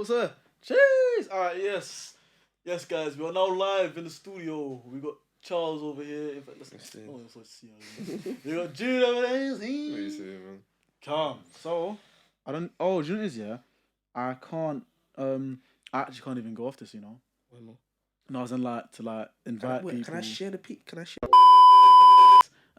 sir. Cheers. All right, yes. Yes, guys, we are now live in the studio. We got Charles over here. In fact, let's see. We got Jude over there. What you saying, man? Calm. So, I don't. Oh, do you know what it is, yeah? I can't. I actually can't even go off this, you know. Why not? No, as in to invite people. Can I share the peak? Can I share?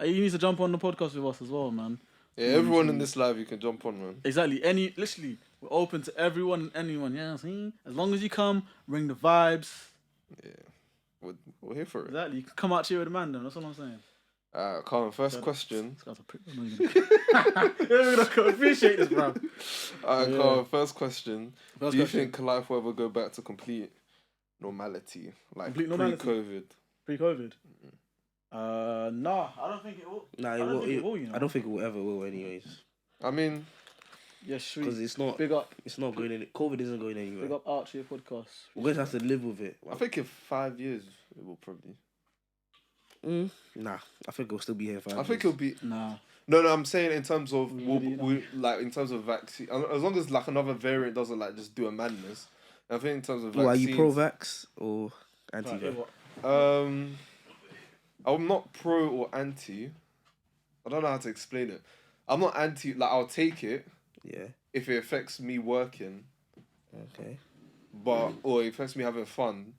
You need to jump on the podcast with us as well, man. Yeah, everyone in this live, you can jump on, man. Exactly. Literally, we're open to everyone and anyone. Yeah, see? As long as you come, bring the vibes. Yeah, we're here for it. Exactly. You can come out here with a man, then. That's what I'm saying. Colin, first question. This guy's a prick. You're not gonna appreciate this, bro. Colin, first question. Do you think life will ever go back to complete normality? Like complete normality? Pre-COVID? Pre-COVID? Nah, I don't think it will. Nah, it will, you know? I don't think it will ever will anyways. I mean... Yes, sweet. Because it's not... Big up. It's not going in... COVID isn't going anywhere. Big up Archie podcast. We're going to have to live with it. I think in 5 years, it will probably... Nah, I think it'll still be here in 5 years. I think it'll be... Nah. No, I'm saying in terms of... in terms of vaccine... As long as like another variant doesn't like just do a madness. I think in terms of vaccines... Are you pro-vax or anti-vax? I'm not pro or anti. I don't know how to explain it. I'm not anti. Like, I'll take it. Yeah. If it affects me working. Okay. Or it affects me having fun.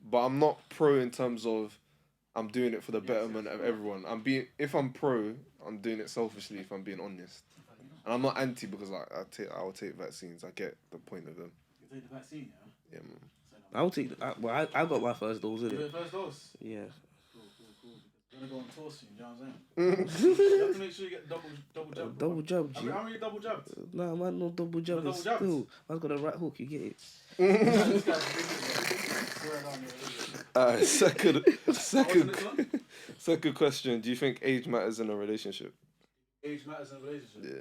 But I'm not pro in terms of I'm doing it for the betterment of everyone. If I'm pro, I'm doing it selfishly. If I'm being honest, and I'm not anti because I'll take vaccines. I get the point of them. You take the vaccine, yeah. Yeah, man. I'll take. I got my first dose. You got first dose. Yeah. You're gonna go on tour soon, you know what I'm saying? You have to make sure you get double jab. Double jab, G. How many double jabs? Nah, man, no double jab. No double jabs? Still, I've got a right hook, you get it. This guy's second question. Do you think age matters in a relationship? Age matters in a relationship? Yeah.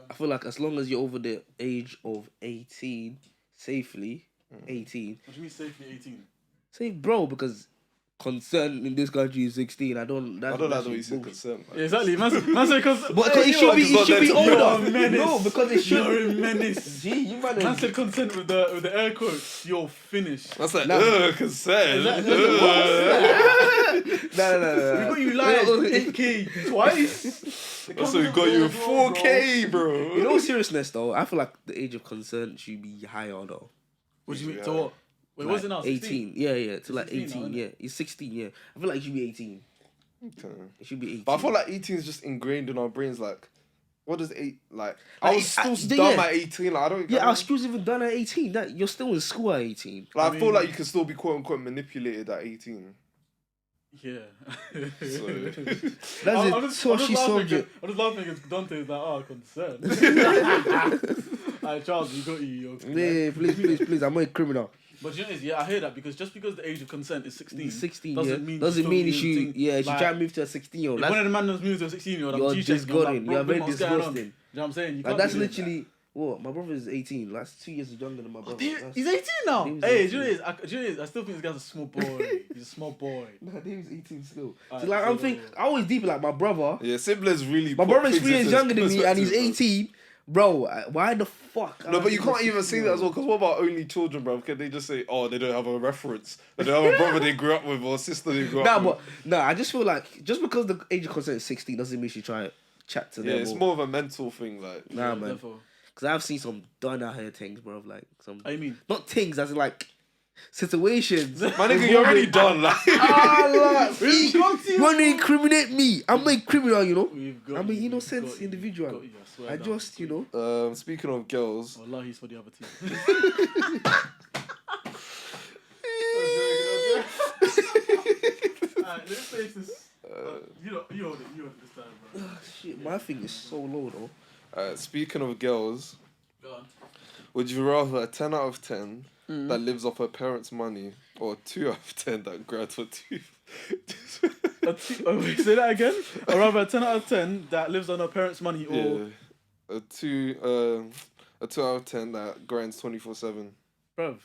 I feel like as long as you're over the age of 18, safely, 18. What do you mean safely 18? Say, bro, because consent in this country is 16. I don't like the way you said consent. Yeah, exactly. Man said consent. But it should be older. No, because it should. You're a menace. Gee, you man said consent with the air quotes. You're finished. That's like, consent. No. We got you live 8K twice. Also, we got you 4K, bro. In all seriousness, though, I feel like the age of consent should be higher, though. What do you mean? To what? Wait, what's it now? 18. Yeah. To like 18, now, yeah. It's 16, yeah. I feel like it should be 18. Okay. It should be 18. But I feel like 18 is just ingrained in our brains. Like, what does 8 like? I was still dumb at 18. Like, I don't. Yeah, I was still even done at 18. That you're still in school at 18. Like, I feel like you can still be quote unquote manipulated at 18. Yeah. So. That's a touchy subject. I'm just laughing because Dante is like, concerned. Alright, Charles, you got you. Yeah, please. I'm not a criminal. But you know, I hear that because just because the age of consent is 16, 16 doesn't mean you should. Yeah, if you try to move to a 16-year-old, if one of the man moves to a 16-year-old, you're I'm disgusting. You're very disgusting. You know what I'm saying? That's literally. What? My brother is 18. That's 2 years younger than my brother. He's 18 now. Hey, do you know what I still think this guy's a small boy. He's a small boy. Nah, David's 18 still. So like, I always deep like my brother. Yeah, siblings really. My brother is 3 years younger than me, and he's 18. Bro, why the fuck? No, but you can't even say that as well. Because what about only children, bro? Can they just say, oh, they don't have a reference? They don't have a brother they grew up with or a sister they grew up with? I just feel like just because the age of consent is 16 doesn't mean you try to chat to them. Yeah, it's more of a mental thing, like. Nah, man. Because I've seen some done out here things, bro. Like some. I mean, not things as in like situations. My nigga, you're already done. Like, you want to incriminate me? I'm a criminal, you know. I'm an innocent individual. I just, you know. Speaking of girls. Allah, he's for the other team. Alright, let's face this. You hold it this time, bro. Shit, my thing is so low though. Speaking of girls, go on. Would you rather a 10 out of 10 that lives off her parents' money or a 2 out of 10 that grabs her tooth? Wait, say that again? Or rather a 10 out of 10 that lives on her parents' money or... Yeah. A 2 out of 10 that grinds 24/7. Bruv,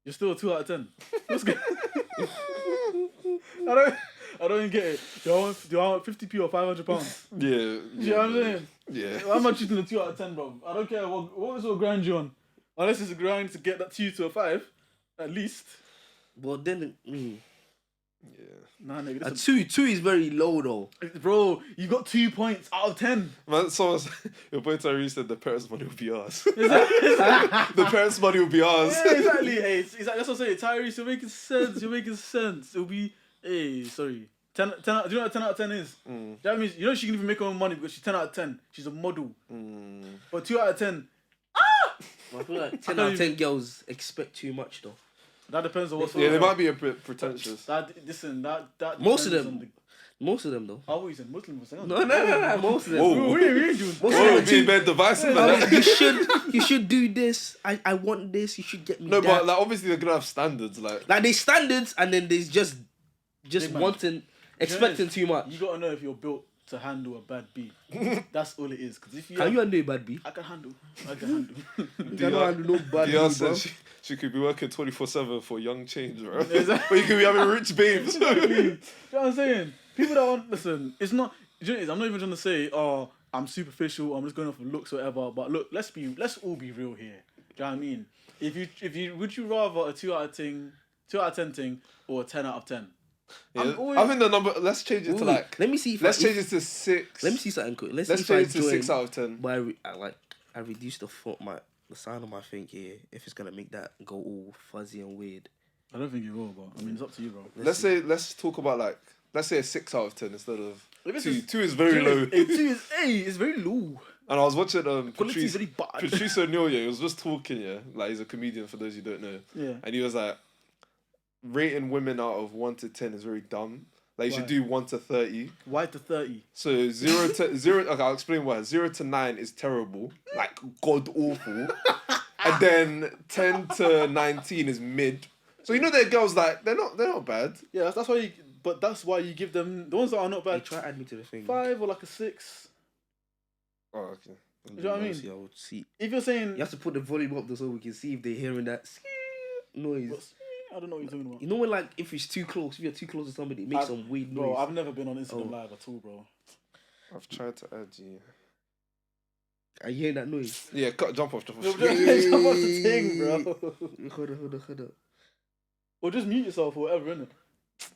you're still a 2 out of 10. What's good? I don't even get it. Do I want 50p or £500? Yeah. You know what I'm saying? Yeah. How much is in a 2 out of 10, bro? I don't care what sort of grind you on. Unless it's a grind to get that 2 to a 5, at least. But then, Yeah. Nah, nigga. a 2 is very low though. Bro, you got 2 points out of 10. Man, your boy Tyrese said the parents' money will be ours. The parents' money will be ours. Yeah, exactly. Hey, that's what I'm saying. Tyrese, you're making sense. You're making sense. It'll be, hey, sorry. 10 out, do you know what 10 out of 10 is? That means, you know she can even make her own money because she's 10 out of 10. She's a model. But 2 out of 10. I feel like 10 out of 10 girls expect too much though. That depends on what's Yeah, they might be a bit pretentious. That Most of depends them. on Most of them though. Oh, you said Muslim was saying. No, most of them. Whoa. What are you doing? Oh, being very divisive. Like, You should do this. I want this. You should get me no, that. but like obviously they're gonna have standards. Like there's standards, and then there's just Big man. wanting, expecting too much. You gotta know if you're built to handle a bad beat. That's all it is. Because if you Can you handle a bad beat? I can handle. I can handle. You cannot handle no bad Dion beat, bro. said she could be working 24/7 for young change, bro. Exactly. But you could be having rich babes. You know what I'm saying? People that want listen, it's not. You know what it is? I'm not even trying to say, oh, I'm superficial. I'm just going off of looks or whatever. But look, let's all be real here. Do you know what I mean? If you would you rather a 2 out of 10 thing or a 10 out of 10? Yeah, I think the number. Let's change it to like. Let me see. Let's change it to 6. Let me see something quick. Let's Let's see if change it to 6 out of 10. But I reduce the sound of my thing here. If it's gonna make that go all fuzzy and weird. I don't think you will, but I mean it's up to you, bro. Let's talk about like. Let's say a 6 out of 10 instead of If 2. it's 2 is very low. 2 is it's very low. And I was watching Quality is Patrice very bad. Patrice O'Neill, yeah, he was just talking, yeah. Like he's a comedian for those who don't know. Yeah. And he was like, rating women out of 1 to 10 is very dumb. Like you should do 1 to 30. Why to 30? So 0 to 0. Okay, I'll explain why. 0 to 9 is terrible, like god awful, and then 10 to 19 is mid. So you know there are girls like they're not bad. Yeah, that's why. That's why you give them the ones that are not bad. Hey, try to add me to the thing. 5 or like a 6. Oh, okay. You know what I mean? I would see. If you're saying You have to put the volume up so we can see if they're hearing that noise. I don't know what you're talking about. You know when like if it's too close, if you're too close to somebody, it makes some weird noise. Bro, I've never been on Instagram Live at all, bro. I've tried to add you. Are you hearing that noise? Yeah, jump off. Jump off the thing, bro. Hold on. Or just mute yourself or whatever, innit?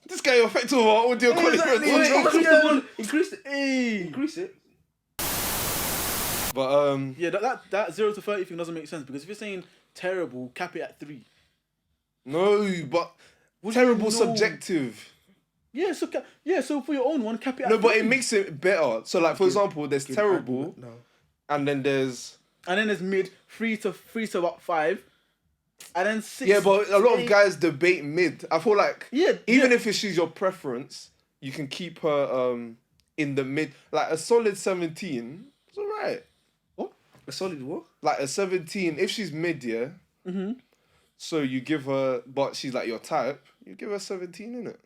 This guy affected our audio quality. Increase it. Increase it. But Yeah, that 0 to 30 thing doesn't make sense because if you're saying terrible, cap it at 3. no, but terrible subjective. Yeah, so for your own one, cap it at 3. No, but it makes it better. So like for example, there's terrible, and then there's mid, 3 to about 5. And then 6. yeah, but a lot of guys debate mid. I feel like even yeah. if she's your preference, you can keep her in the mid. Like a solid 17, it's alright. What? A solid what? Like a 17, if she's mid, yeah. Mm-hmm. So you give her, but she's like your type. You give her 17, innit?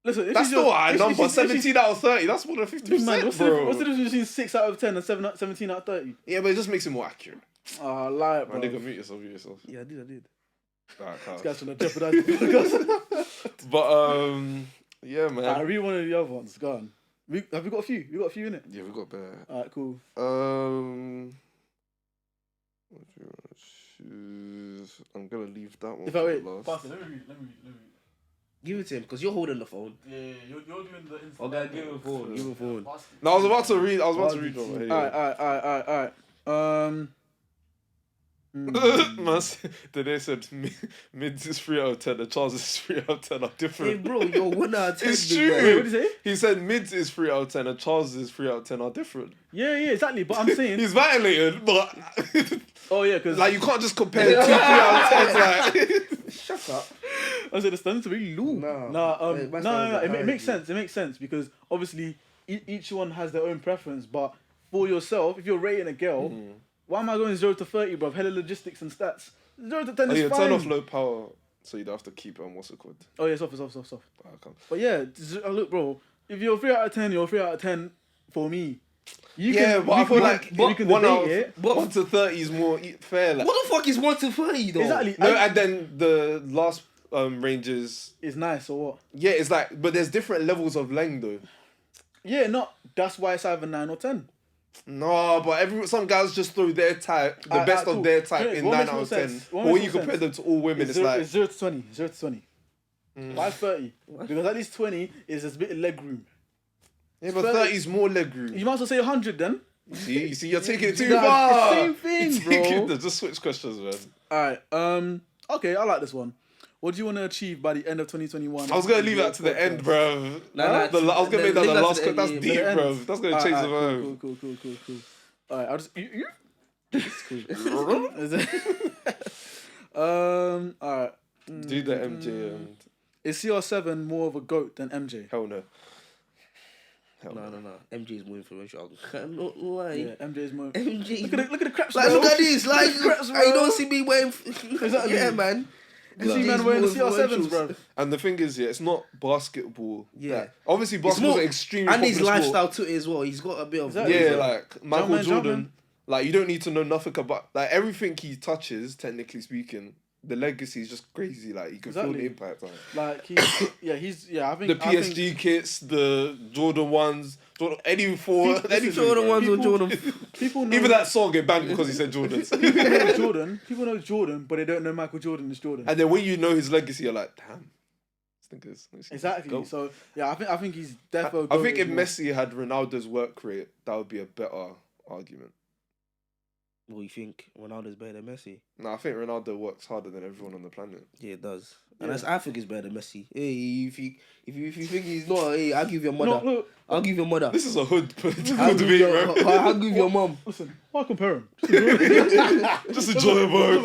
Listen, That's still a high number. 17 out of 30. That's more than 50%, man, what's bro. What's the difference between 6 out of 10 and 17 out of 30? Yeah, but it just makes it more accurate. Oh, lie, bro. Man, nigga, mute yourself. Yeah, I did. Alright, This guy's trying to jeopardize the podcast. But yeah, man. I read one of the other ones. Go on. Have we got a few? We got a few in it. Yeah, we got better. Alright, cool. What do you want to choose? I'm gonna leave that one. If I wait, last. pass it. Let me read. Give it to him because you're holding the phone. Yeah, you're doing the Insta. Okay, give him phone. Give him phone. No, I was about to read. One. Alright. Man, today said mids is 3 out of 10 and Charles is 3 out of 10 are different. Hey, bro, you're 1 out of 10. It's big true. man. Wait, what did you say? He said mids is 3 out of 10 and Charles is 3 out of 10 are different. Yeah, exactly. But I'm saying. He's violated, but Oh yeah, because like you can't just compare 2 3 out of 10s. Like Shut up. I said the standards are really low. No. It makes sense. It makes sense because obviously each one has their own preference. But for yourself, if you're rating a girl, why am I going 0 to 30, bro? Hella logistics and stats. 0 to 10 is fine. turn off low power so you don't have to keep what's it called? Oh yeah, it's off. But yeah, look, bro. If you're 3 out of 10, you're 3 out of 10 for me. But I feel like we can 1 debate it. 1 to 30 is more fair. Like. What the fuck is 1 to 30 though? Exactly. No, and then the last ranges. Is nice or what? Yeah, it's like, but there's different levels of length though. Yeah, that's why it's either 9 or 10. No, but some guys just throw their type, the best of their type in 9 out of 10. But when you compare them to all women, it's like... It's 0 to 20. 0 to 20. Why 30? Because at least 20 is a bit of leg room. Yeah, but 30 is more leg room. You might as well say 100 then. You see, you're taking it too Nah, far. Same thing, bro. Just switch questions, man. Alright, okay, I like this one. What do you want to achieve by the end of 2021? I was going to leave that to the end, bro. I was going to make that the last question. That's deep, bro. That's going to change the vibe. Cool. Alright, I'll just... It's cool. Alright. Do the MJ and... Is CR7 more of a GOAT than MJ? Hell no. No. MJ is more influential. I cannot lie. Yeah, MJ is more... MJ. Look at the craps, Like, bro. look at this. Like, Craps, bro. you don't see me wearing... Exactly. Yeah, man. You see man wearing the CR7s, bro. And the thing is, it's not basketball. Yeah. Obviously, basketball's an extremely and his popular lifestyle sport. too as well. He's got a bit of... Exactly. Yeah, like Michael Jordan. Jumpman. Like, you don't need to know nothing about... Like, everything he touches, technically speaking, the legacy is just crazy. Like, you can feel the impact on it. Like, I think... The PSG kits, the Jordan 1s, any four... Any Jordan 1s or Jordan... People know... Even that song get banned because he said Jordans. People know Jordan, but they don't know Michael Jordan is Jordan. And then when you know his legacy, you're like, damn. Exactly. Go. So, yeah, I think he's definitely... I think if Messi had Ronaldo's work rate, that would be a better argument. What do you think? Ronaldo's better than Messi? No, I think Ronaldo works harder than everyone on the planet. Yeah, it does. And I think he's better than Messi. Hey, if you think he's not, hey, I'll give your mother. No. I'll give your mother. This is a hood I'll debate, bro. I'll give your mum. Listen, why compare him? Just enjoy both.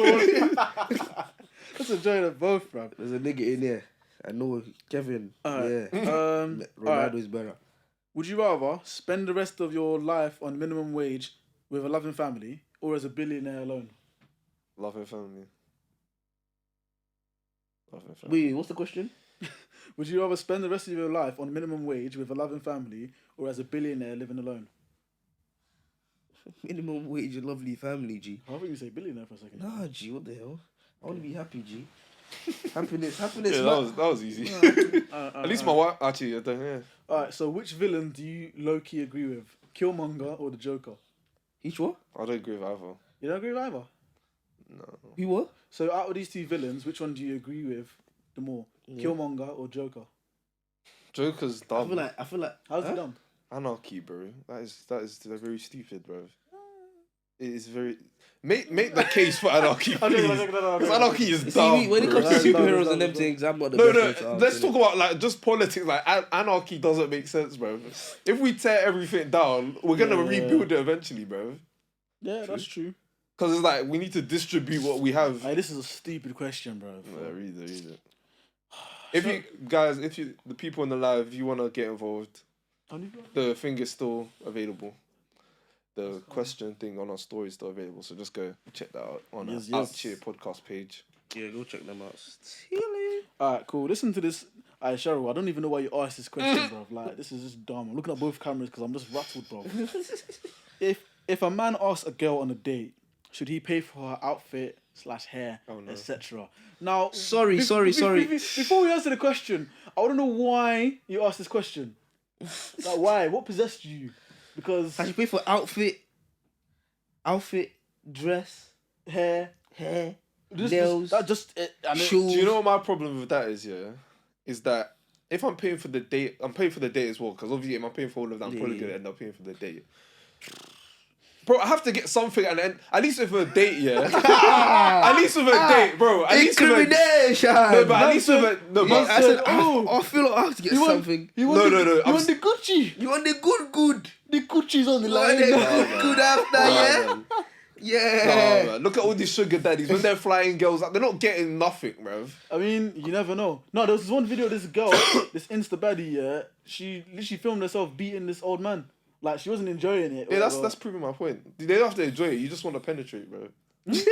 Let's enjoy them both, bro. There's a nigga in there. I know Kevin. Yeah. Ronaldo is better. Would you rather spend the rest of your life on minimum wage with a loving family or as a billionaire alone? Loving family. Wait, what's the question? Would you rather spend the rest of your life on minimum wage with a loving family or as a billionaire living alone? Minimum wage, a lovely family, G. I think you say billionaire for a second. Nah, G, what the hell? I want to be happy, G. Happiness. Yeah, that was easy. At least my wife, actually, I don't know. Alright, so which villain do you low-key agree with? Killmonger or the Joker? Each what? I don't agree with either. You don't agree with either? No. You what? So out of these two villains, which one do you agree with the more? Yeah. Killmonger or Joker? Joker's dumb. I feel like. How's he dumb? Anarchy, bro. That is very stupid, bro. It is very... Make the case for anarchy, please. Because anarchy is dumb. See, when it comes to superheroes and them things, I'm not the best. No, let's talk about like just politics. Like anarchy doesn't make sense, bro. If we tear everything down, we're gonna rebuild it eventually, bro. Yeah, that's true. Because it's like we need to distribute what we have. Hey, this is a stupid question, bro. Yeah, read it. If you guys, the people in the live, if you wanna get involved, the thing is still available. The question thing on our story is still available, so just go check that out on our Out Cheer podcast page. Yeah, go check them out. Alright, cool. Listen to this. Alright, Cheryl, I don't even know why you asked this question, bro. Like, this is just dumb. I'm looking at both cameras because I'm just rattled, bro. If a man asks a girl on a date, should he pay for her outfit / hair, etc.? Now, sorry. Before we answer the question, I want to know why you asked this question. Like, why? What possessed you? Because I should pay for outfit, dress, hair, nails, shoes. Do you know what my problem with that is? Yeah, is that if I'm paying for the date, I'm paying for the date as well. Because obviously, if I'm paying for all of that, I'm probably gonna end up paying for the date. Bro, I have to get something at least with a date, yeah. At least with a date, bro. At least with incrimination. No, but at least with a I said, I feel like I have to get something. You want the Gucci. You want the good. The Gucci's on the Like line. good after, yeah. No, man. Look at all these sugar daddies when they're flying girls out. They're not getting nothing, bro. I mean, you never know. No, there was this one video of this girl, this Insta baddie, yeah. She literally filmed herself beating this old man. Like, she wasn't enjoying it. Yeah, that's proving my point. They don't have to enjoy it. You just want to penetrate, bro. If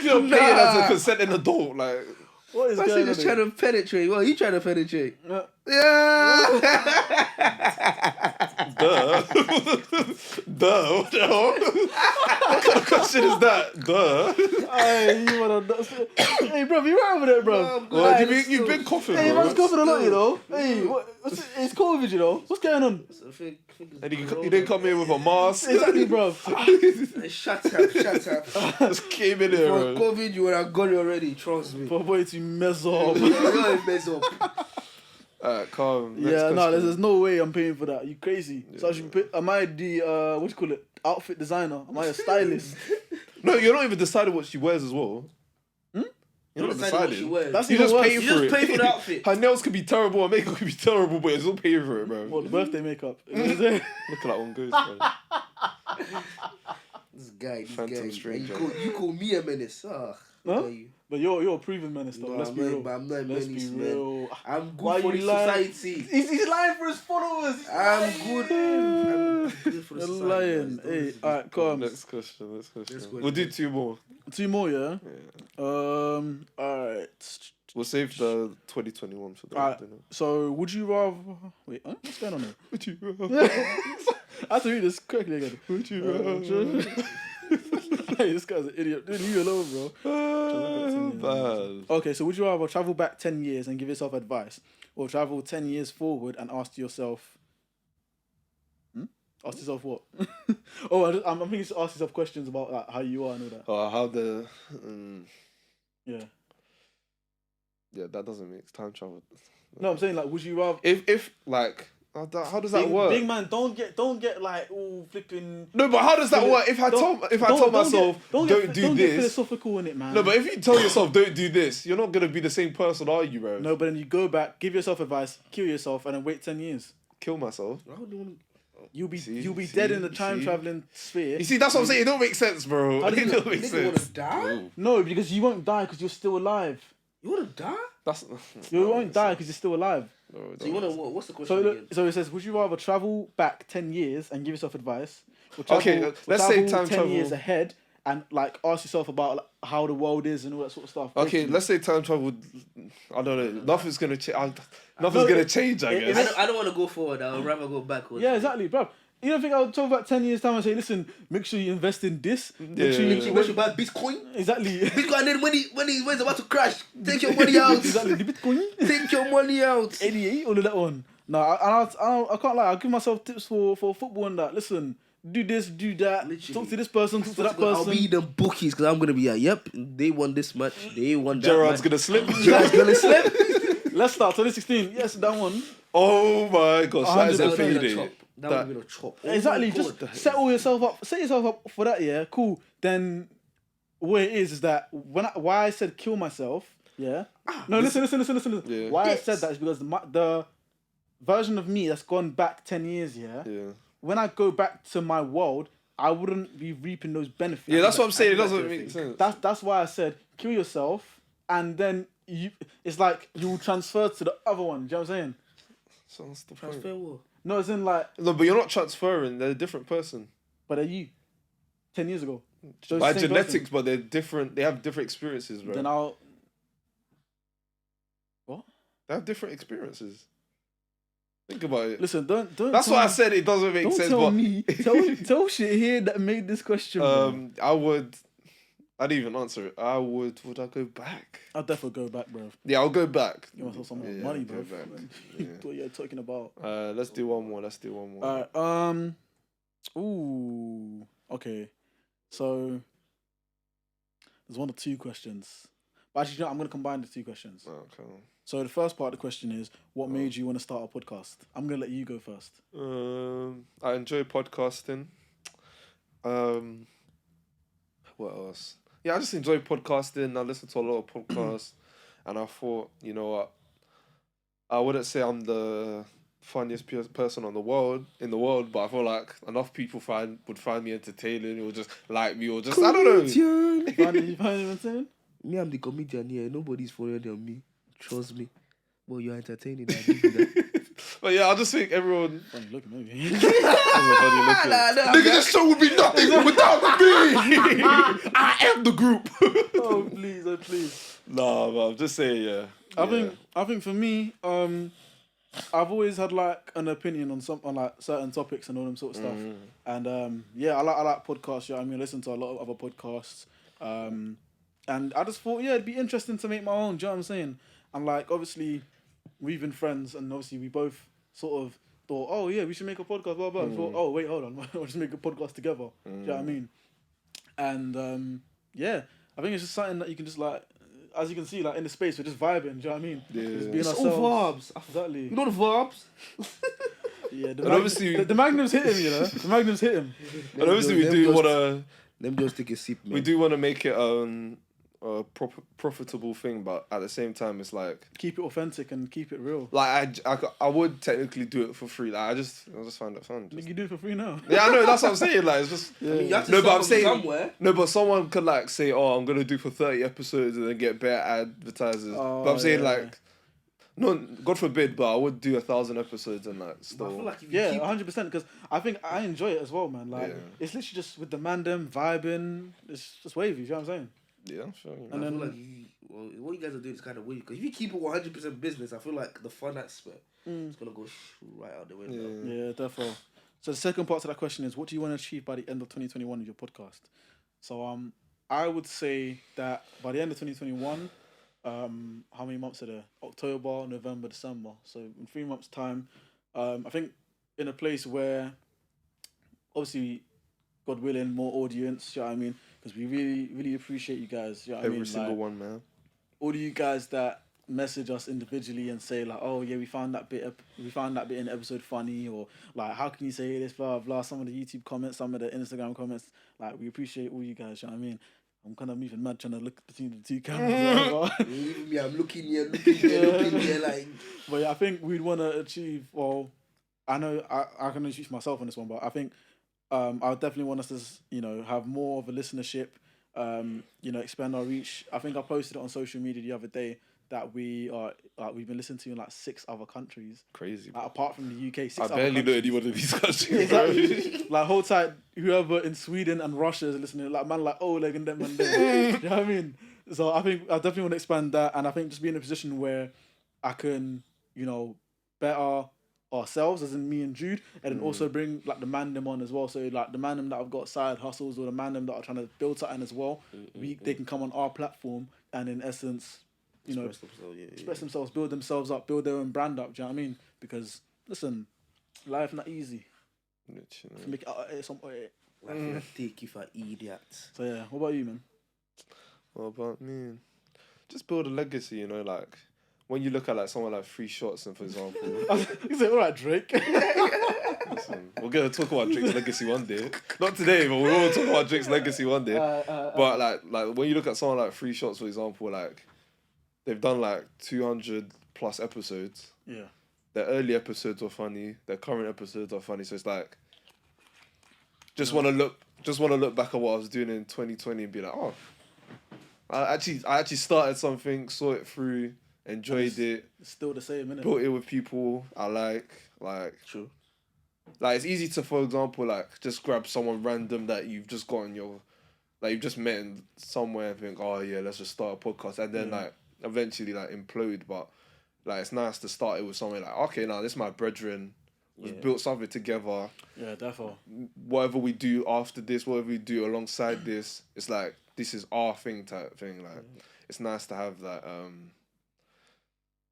you're paying as a consenting adult, like... What is going on? Just trying to penetrate. What are you trying to penetrate? Yeah. Duh. Duh. What the hell? What kind of question is that? Duh. Hey, you wanna? Hey, bro, you right over there, bro? Well, you've been coughing, Hey, bro. man's coughing a lot, you know. Hey, it's COVID, you know. What's going on? And you didn't come in with a mask. Exactly, bro. Shut up. Just came in here, For bro. COVID, you would have got it already. Trust me. For boy to mess up. You're mess up. Alright, calm. Next Yeah, no, question. there's no way I'm paying for that. You crazy? So I should pay, am I the what do you call it? Outfit designer? Am I a stylist? No, you're not even deciding what she wears as well. You're not Deciding what she deciding. wears. That's You even just worse. pay You for just it. pay for the outfit. Her nails could be terrible, her makeup could be terrible, but you're still paying for it, bro. What, the birthday makeup? You know what I'm saying? Look at that one goes, bro. This guy. Phantom stranger. You call me a menace. Huh? Look at you. But you're a proven menace, though. No, Let's I'm be not- real. but I'm not a Let's menace, be man. real. I'm good Why for you the lying? society. He's lying for his followers. I'm good. I'm good for the You're society. lying. guys. Don't Hey, listen to alright, these calm. Next question. Next question. We'll do 2 more. 2 more, yeah? Yeah. Alright. We'll save the 2021 for the Alright. dinner. So, would you rather... Wait, huh? What's going on here? Would you I have to read this quickly again. Would you Hey, this guy's an idiot. Dude, leave me alone, bro. Bad. Okay, so would you rather travel back 10 years and give yourself advice, or travel 10 years forward and ask yourself... Ask yourself what? I'm thinking to ask yourself questions about like, how you are and all that. How the... Yeah. yeah, that doesn't make time travel. No, I'm saying like, would you rather... If like... How does that work? Big man, don't get like all flipping... No, but how does that work? If I told myself don't get do this, philosophical in it, man. no, but if you tell yourself don't do this, you're not gonna be the same person, are you, bro? No, but then you go back, give yourself advice, kill yourself, and then wait 10 years. Kill myself. You'll be See, dead in the see, time see. traveling sphere. You see, that's what I'm saying. It don't make sense, bro. How do It you- don't make Nigga wanna sense. die? No, because you won't die because you're still alive. You wanna die? That's You won't die because you're still alive. No, So you wanna what's the question So, again? so it says, would you rather travel back 10 years and give yourself advice, or Okay, let's say time 10 travel- years ahead and like ask yourself about like, how the world is and all that sort of stuff? Okay, Basically. let's say time travel. I don't know. Nothing's gonna change. Nothing's gonna change. I guess. I don't wanna go forward. I would rather go backwards. Yeah, exactly, bro. You don't think I would talk about 10 years time and say, listen, make sure you invest in this. Make sure Yeah. you When you buy Bitcoin, exactly. Bitcoin, and then when it's about to crash, take your money out. exactly. The Bitcoin. Take your money out. 88, all of that one. No, I can't lie. I'll give myself tips for football and that. Listen, do this, do that. Literally. Talk to this person, talk to that I'll person. be the bookies because I'm gonna be like, yep, they won this match, they won that Gerard's match. gonna slip. Gerard's gonna slip. Let's start 2016. Yes, that one. Oh my gosh, that is a 100%. payday. That would have been a chop. Oh Exactly. my Just God. set yourself up for that. Yeah, cool. Then what it is that why I said kill myself. Yeah. No, listen. Yeah. Why I said that is because the version of me that's gone back 10 years. Yeah. Yeah. When I go back to my world, I wouldn't be reaping those benefits. Yeah, that's what I'm saying. It that's doesn't the make thing. sense. That's why I said kill yourself, and then it's like you will transfer to the other one. Do you know what I'm saying? So what's the point? Transfer war. No, it's in like, No, but you're not transferring. They're a different person. but they're you. 10 years ago. So it's By the same genetics, person. but they're different. They have different experiences, bro. Then I'll. They have different experiences. Think about it. Listen, don't. That's tell why I me- said it doesn't make Don't sense. tell But me. Tell shit here that made this question. Bro. I would. I didn't even answer it. Would I go back? I'll definitely go back, bro. Yeah, I'll go back. You want some more Yeah, money, go bro? back. What you're talking about? Let's do one more. Alright. Ooh. Okay. So there's 1 or 2 questions. But actually, you know, I'm gonna combine the 2 questions. Okay. So the first part of the question is, what made you want to start a podcast? I'm gonna let you go first. I enjoy podcasting. What else? Yeah, I just enjoy podcasting. I listen to a lot of podcasts, and I thought, you know what? I wouldn't say I'm the funniest person in the world, but I feel like enough people would find me entertaining, or just like me, or just I don't know. You find what I'm saying? Me, I'm the comedian here. Nobody's funnier than me. Trust me. Well, you're entertaining. I give you that. But yeah, I just think everyone. Funny looking, maybe. Nigga, this show would be nothing without me. I am the group. Oh please, oh please. Nah, but I'm just saying, yeah. I think for me, I've always had like an opinion on like certain topics and all them sort of stuff. And yeah, I like podcasts. Yeah, I mean, I listen to a lot of other podcasts. And I just thought, yeah, it'd be interesting to make my own. Do you know what I'm saying? And like, obviously, we've been friends, and obviously we both sort of thought, oh yeah, we should make a podcast. Blah blah. Thought, oh wait, hold on, we'll just make a podcast together. Do you know what I mean? And yeah, I think it's just something that you can just like, as you can see, like in the space, we're just vibing. Do you know what I mean? Yeah. Just being It's ourselves. all vibes. Exactly. You know the vibes. Yeah, And obviously, the Magnum's hit him. You know, the Magnum's hit him. and obviously we do want to. Them just take a sip, man. We do want to make it a profitable thing, but at the same time, it's like Keep it authentic and keep it real. like I would technically do it for free. Like I just find it fun. You do it for free now. Yeah, I know. That's what I'm saying. Like it's just I mean, you have to no, but start I'm from saying somewhere. no, but someone could like say, "Oh, I'm gonna do for 30 episodes and then get better advertisers." Oh, but I'm saying yeah. like, no, God forbid, but I would do 1,000 episodes and like But I still. feel like if you Yeah, keep 100%. Because I think I enjoy it as well, man. Like Yeah. it's literally just with the man them vibing. It's just wavy. You know what I'm saying? Yeah, sure. And I then feel like what you guys are doing is kind of weird because if you keep it 100% business, I feel like the fun aspect is gonna go right out the window. Yeah, therefore. So the second part to that question is, what do you want to achieve by the end of 2021 with your podcast? So I would say that by the end of 2021, how many months are there? October, November, December. So in 3 months' time, I think in a place where, obviously, God willing, more audience. You know what I mean? Because we really, really appreciate you guys. You know what I Every mean? single Like, one, man. all of you guys that message us individually and say like, oh yeah, we found that bit in the episode funny, or like, how can you say this, blah blah. Some of the YouTube comments, some of the Instagram comments, like, we appreciate all you guys. You know what I mean? I'm kind of moving mad trying to look between the two cameras. Even me, I'm looking here, looking here, like. But yeah, I think we'd want to achieve. Well, I know I can introduce myself on this one, but I think I would definitely want us to have more of a listenership. Expand our reach. I think I posted it on social media the other day that we've been listened to in like 6 other countries. Crazy. Like, apart from the UK, 6 I other barely know countries. anyone of these countries. Exactly. Like, whole time, whoever in Sweden and Russia is listening, like, man, like Oleg and them and them. You know what I mean? So I think I definitely want to expand that, and I think just be in a position where I can, better ourselves, as in me and Jude, and then also bring like the man them on as well. So like the man them that have got side hustles, or the man them that are trying to build something as well, they can come on our platform and in essence, express themselves, build themselves up, build their own brand up. Do you know what I mean? Because listen, life not easy. Make it out of some way. Like, take you for idiots. So yeah, what about you, man? What about me? Just build a legacy, like when you look at like someone like Free Shots, and for example, You say, all right, Drake. listen, we're gonna talk about Drake's legacy one day. Not today, but we will talk about Drake's legacy one day. But like when you look at someone like Free Shots, for example, like they've done like 200 plus episodes. Yeah. Their early episodes are funny. Their current episodes are funny. So it's like, just want to look back at what I was doing in 2020 and be like, oh, I actually started something, saw it through, enjoyed it. It's still the same, innit? Built it with people I like. True. Like, it's easy to, for example, like, just grab someone random that you've just got you've just met in somewhere and think, oh yeah, let's just start a podcast, and then like eventually like implode. But like, it's nice to start it with someone like, okay, now this is my brethren. We've built something together. Yeah, definitely. Whatever we do after this, whatever we do alongside this, it's like, this is our thing type thing. Like, it's nice to have that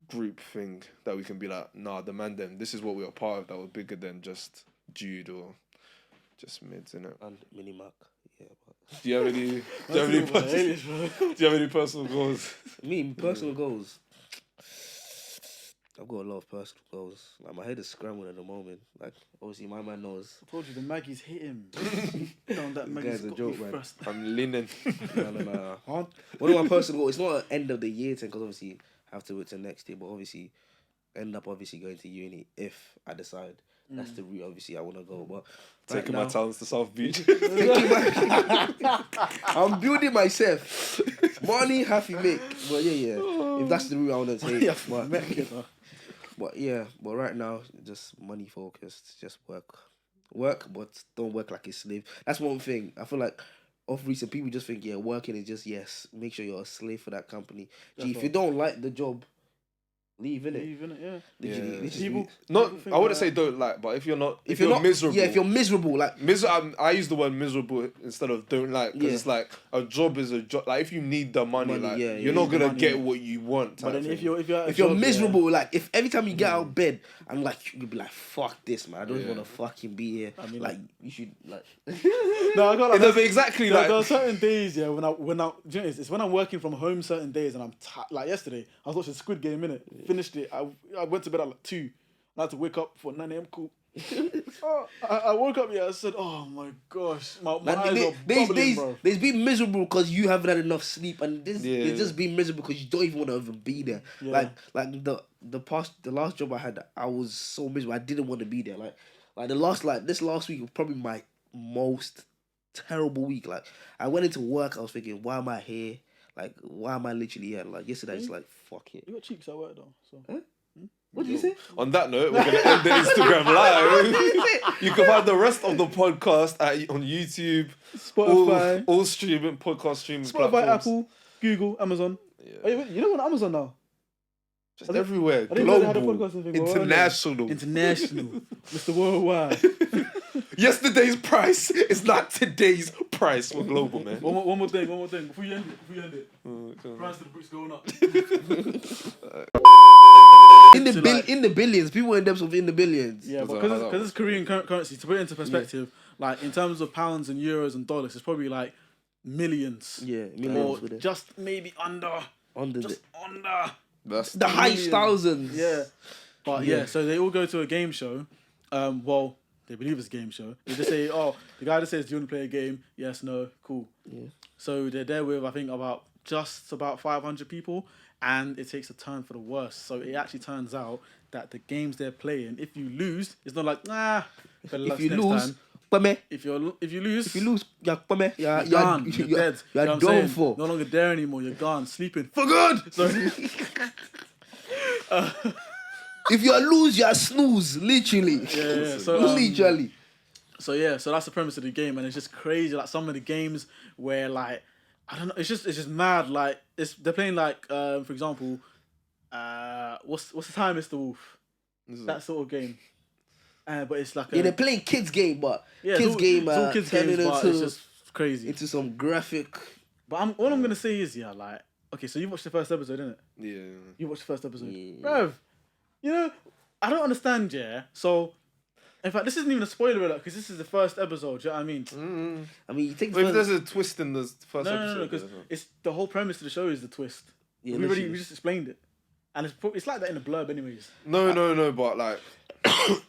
group thing that we can be like, nah, the man them, this is what we are part of that was bigger than just Jude or just Mids, innit? And Mini Mac. Yeah, but Do you have any personal goals? me, personal goals. I've got a lot of personal goals. Like, my head is scrambled at the moment. Like, obviously, my man knows. I told you the Maggie's hit him. Down that Maggie's guy's a got joke, me man. first. I'm leaning. No. One of my personal goals, it's not an end of the year thing, because obviously I have to wait till next year, but obviously end up going to uni if I decide. That's the route, obviously, I want to go. But Taking my talents to South Beach. I'm building myself. Money, happy make. But yeah. If that's the route I want to take. But right now, just money focused. Just work, but don't work like a slave. That's one thing. I feel like of recent people just think, working is just, yes, make sure you're a slave for that company. Gee, if you don't like the job, leave, innit? Leave, innit? Yeah. Literally. People think I wouldn't that- say don't like, but if you're not, If you're not miserable, yeah, if you're miserable, like I use the word miserable instead of don't like, because Yeah. it's like a job is a job. Like if you need the money, Money, like yeah, you're you not need the gonna money. get what you want. But type then if thing. you're at a if you're job, miserable, like if every time you get out of bed, I'm like you'll be like, fuck this, man. I don't Yeah. want to fucking be here. I mean, like you should like. No, I got like, It does exactly there like are certain days, yeah, when I, do you know, it's when I'm working from home certain days and I'm like yesterday, I was watching Squid Game, innit? Finished it. I went to bed at like 2. I had to wake up for 9 a.m. Cool. I woke up, yeah, I said, oh my gosh, my eyes are bubbling, bro. There's been miserable because you haven't had enough sleep, and Yeah. there's just been miserable because you don't even want to even be there. Yeah. Like the last job I had, I was so miserable. I didn't want to be there. Like this last week was probably my most terrible week. Like I went into work, I was thinking, why am I here? Like why am I literally here? Like yesterday, I was like, fuck it. You got cheeks at work though, so. What did you say? On that note, we're gonna end the Instagram live. You can find the rest of the podcast on YouTube, Spotify, all streaming podcast streaming Spotify, platforms. Apple, Google, Amazon. Yeah. Oh, wait, you know on Amazon now? Just everywhere, I didn't know they had a global, podcast and thing, bro. international. International, Mr. Worldwide. Yesterday's price is not today's price. We're global, man. One more thing. Before you end it. Price of the bricks going up. In the billions, people in debts in the billions. Yeah, but How's that? because it's Korean currency, to put it into perspective, like in terms of pounds and euros and dollars, it's probably like millions. Yeah, Or millions with it. just maybe under. Under Just under. That's the highest thousands. Yeah. But yeah, so they all go to a game show. Well, they believe it's a game show. They just say, oh, the guy just says, do you want to play a game? Yes, no, cool. Yeah. So they're there with, I think, about 500 people. And it takes a turn for the worse. So it actually turns out that the games they're playing, if you lose, it's not like, nah. If you lose, if you lose, you're gone. You're dead. You're You know what I'm done saying? for. No longer there anymore. You're gone. Sleeping for good. So, If you lose, you snooze. Literally. yeah. So Literally. So yeah, so that's the premise of the game, and it's just crazy. Like some of the games where like I don't know, it's just mad. Like they're playing like for example, what's the time, Mr. Wolf? That sort of game. But it's like Yeah, they're playing kids game, but yeah, kids game. it's all kids games, but it's just crazy. into some graphic. But all I'm gonna say is like okay, so you watched the first episode, didn't it? Yeah. You watched the first episode, Yeah. bruv. You know, I don't understand. Yeah, so. In fact, this isn't even a spoiler alert because this is the first episode. Do you know what I mean? I mean, you take But if there's a twist in the first No, episode, because it's the whole premise of the show is the twist. Yeah, we literally. just explained it, and it's like that in the blurb, anyways. no, but like,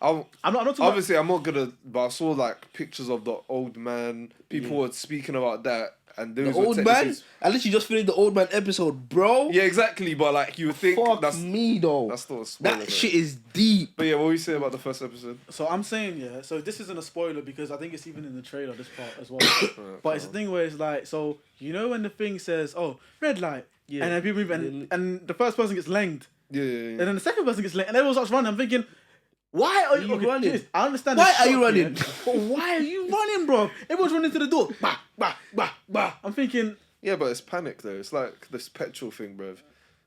I'm not talking obviously I'm not gonna. But I saw like pictures of the old man. People were speaking about that, and The those were old man. technically- I literally just finished the old man episode, bro. Yeah, exactly. But like, you would think Fuck that's me though. that's not a spoiler. That though. shit is deep. But yeah, what were you saying about the first episode? So I'm saying yeah. So this isn't a spoiler because I think it's even in the trailer this part as well. But it's a thing where it's like so you know when the thing says oh red light Yeah. and then people move and the first person gets langed Yeah. and then the second person gets langed and everyone starts running. I'm thinking. Why are you you running? Cheers, I understand. Why the are you shock, running? yeah, but why are you running, bro? Everyone's running to the door. Bah, bah, bah, bah. I'm thinking. Yeah, but it's panic though. It's like this petrol thing, bruv.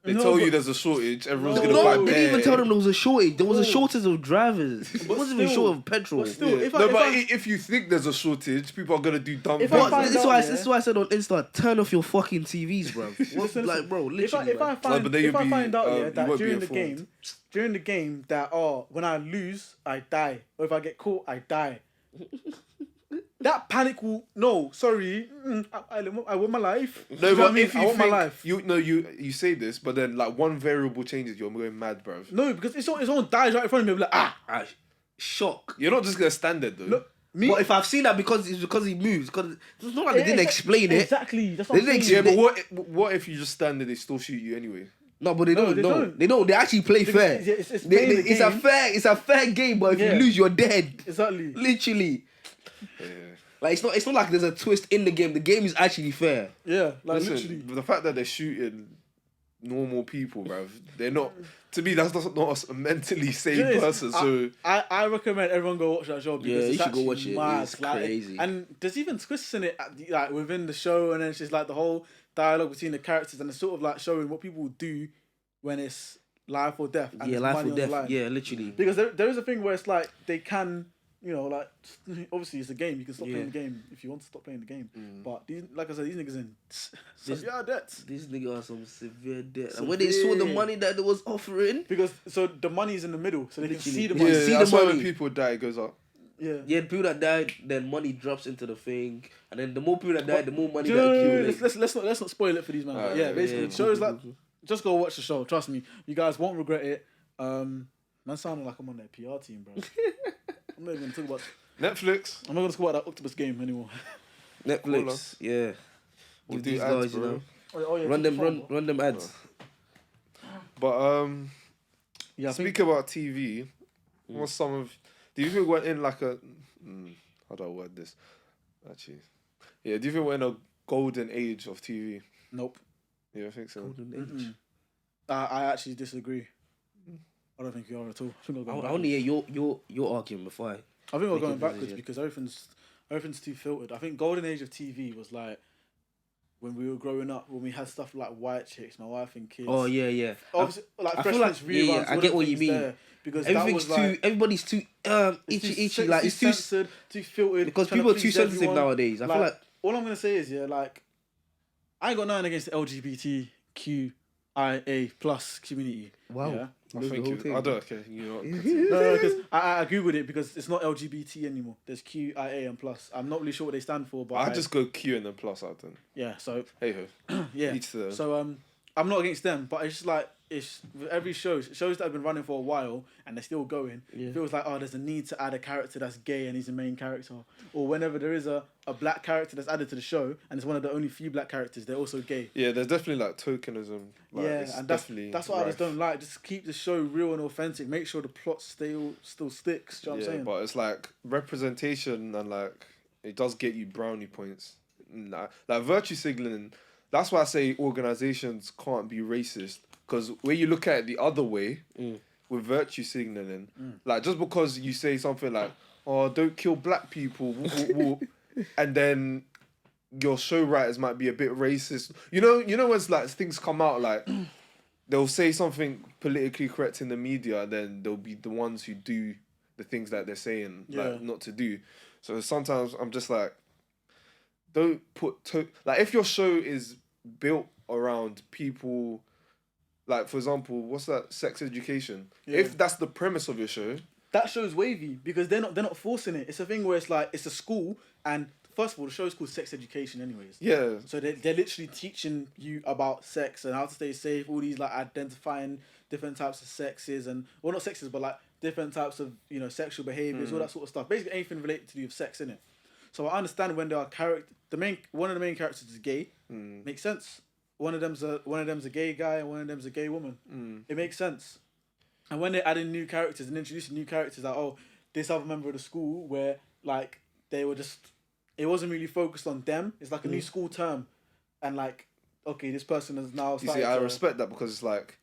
They No, tell you but- there's a shortage. Everyone's No, gonna No, buy they didn't even beer. tell them there was a shortage. There was a No. shortage of drivers. It wasn't even still- short of petrol. but still, Yeah. if No, but I- if you think there's a shortage, people are gonna do dumb If things. I But find this is out, why yeah. this is why I said on Insta, turn off your fucking TVs, bro. What's Listen, like, bro? Literally, if I like, find but then if you'll I be, find out you yeah that won't be during the game that when I lose I die or if I get caught I die. That panic will I want my life. No, You know what but I mean? if you I want my think life. you say this, but then like one variable changes, you're going mad, bruv. No, because if someone dies right in front of me, I'm like shock. You're not just gonna stand there though. No, me. But if I've seen that because he moves, because it's not like they didn't explain it. Exactly. That's They what I'm didn't saying. Yeah, but what if you just stand there? They still shoot you anyway. No, but they No, don't. they No, don't. they don't. They actually play fair. It's playing the It's a game. it's a fair game. But if Yeah. you lose, you're dead. Exactly. Literally, Yeah. like it's not like there's a twist in the game. The game is actually fair. Yeah, like Listen, literally. the fact that they're shooting normal people, bruv, they're not. To me, that's not a mentally sane You know, it's- person. So I recommend everyone go watch that show because Yeah, you it's should go actually watch it. mad. It's Like, crazy. And there's even twists in it like within the show, and then it's just like the whole dialogue between the characters, and it's sort of like showing what people do when it's life or death. And Yeah, there's life money or on the death. line. Yeah, literally. Because there is a thing where it's like they can, you know, like obviously it's a game. You can stop Yeah. playing the game if you want to stop playing the game. But these, like I said, these niggas in severe debts. These niggas are some severe debt. And when they saw the money that they was offering, Because so the money is in the middle, so they can Literally. see the Yeah, money. see that's the why money. when people die, it goes up. Yeah. yeah, the people that died, then money drops into the thing, and then the more people that died, the more money Do that you know, accumulates. let's not spoil it for these man. But yeah, yeah, basically, yeah, shows cool, like cool. just go watch the show. Trust me, you guys won't regret it. Man, sounding like I'm on their PR team, bro. I'm not even gonna talk about. Netflix. I'm not gonna talk about that octopus game anymore. Netflix, yeah. We'll Give do these ads, guys, you bro. know, Oh, yeah, run keep them, the phone, bro. run them ads. But Yeah, I think speak about TV. What's some of? Do you think we're in like a? How do I word this? Actually, yeah. Do you think we're in a golden age of TV? nope. Yeah, I think so. Golden age. I actually disagree. I don't think you are at all. I think we're I going want to backwards. hear your argument before I. I think we're make going a backwards decision. because everything's too filtered. I think golden age of TV was like when we were growing up, when we had stuff like White Chicks, My Wife and Kids. Oh yeah. Obviously, like I Fresh feel like- Prince yeah, reruns. I all get the what you things mean. there, because Everything's that was like, everybody's too itchy. Like it's too censored, too filtered. because trying to people are too please sensitive everyone. nowadays. I feel like all I'm gonna say is like I ain't got nothing against the LGBTQIA plus community. wow. Yeah? I Knows the think whole it, thing. I don't. Okay, you know. No, because I googled it because it's not LGBT anymore. There's QIA and plus. I'm not really sure what they stand for, but I just go Q and then plus out then. yeah. So Hey ho. yeah. Each to their own. So I'm not against them, but it's just like it's with every shows that have been running for a while and they're still going. Yeah. It feels like there's a need to add a character that's gay and he's the main character, or whenever there is a black character that's added to the show and it's one of the only few black characters, they're also gay. Yeah, there's definitely like tokenism. Like, Yeah, it's and definitely that's what I just rife. don't like. Just keep the show real and authentic. Make sure the plot still sticks. Do you know what I'm saying? But it's like representation and like it does get you brownie points. Like virtue signaling. That's why I say organizations can't be racist, because when you look at it the other way with virtue signaling, like just because you say something like, "Oh, don't kill black people," and then your show writers might be a bit racist. You know when it's like things come out like. They'll say something politically correct in the media, then they'll be the ones who do the things that they're saying like not to do. So sometimes I'm just like, don't put like if your show is built around people, like for example, what's that, sex education? Yeah. If that's the premise of your show, that show's wavy because they're not forcing it. It's a thing where it's like it's a school, and first of all, the show's called Sex Education, anyways. yeah, So they're literally teaching you about sex and how to stay safe. All these like identifying different types of sexes and well, not sexes, but like different types of sexual behaviors, all that sort of stuff. Basically, anything related to do with sex in it. So I understand when there are one of the main characters is gay. Makes sense. One of them's a gay guy and one of them's a gay woman. It makes sense. And when they add in new characters and introducing new characters, like this other member of the school where like they were just, it wasn't really focused on them. It's like a new school term, and like okay, this person has now. you see, I respect that because it's like,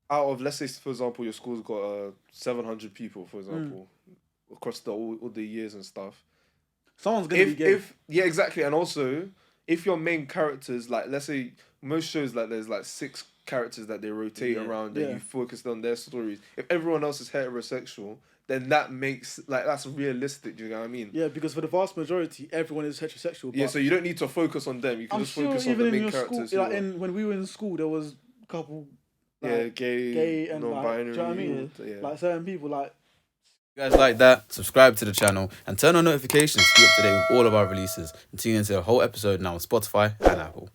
out of, let's say for example, your school's got 700 people, for example, across all the years and stuff. Someone's gonna be gay. Yeah, exactly, and also if your main characters, like let's say most shows, like there's like 6 characters that they rotate around and you focused on their stories. If everyone else is heterosexual, then that makes that's realistic. Do you know what I mean? Yeah, because for the vast majority, everyone is heterosexual. Yeah, but so you don't need to focus on them. You can I'm just sure focus on even the in main your characters. school, like when we were in school, there was a couple. Like, gay and non-binary. like, do you know what I mean? Yeah. Like certain people, like. If you guys like that, subscribe to the channel and turn on notifications to keep up to date with all of our releases. And tune into the whole episode now on Spotify and Apple.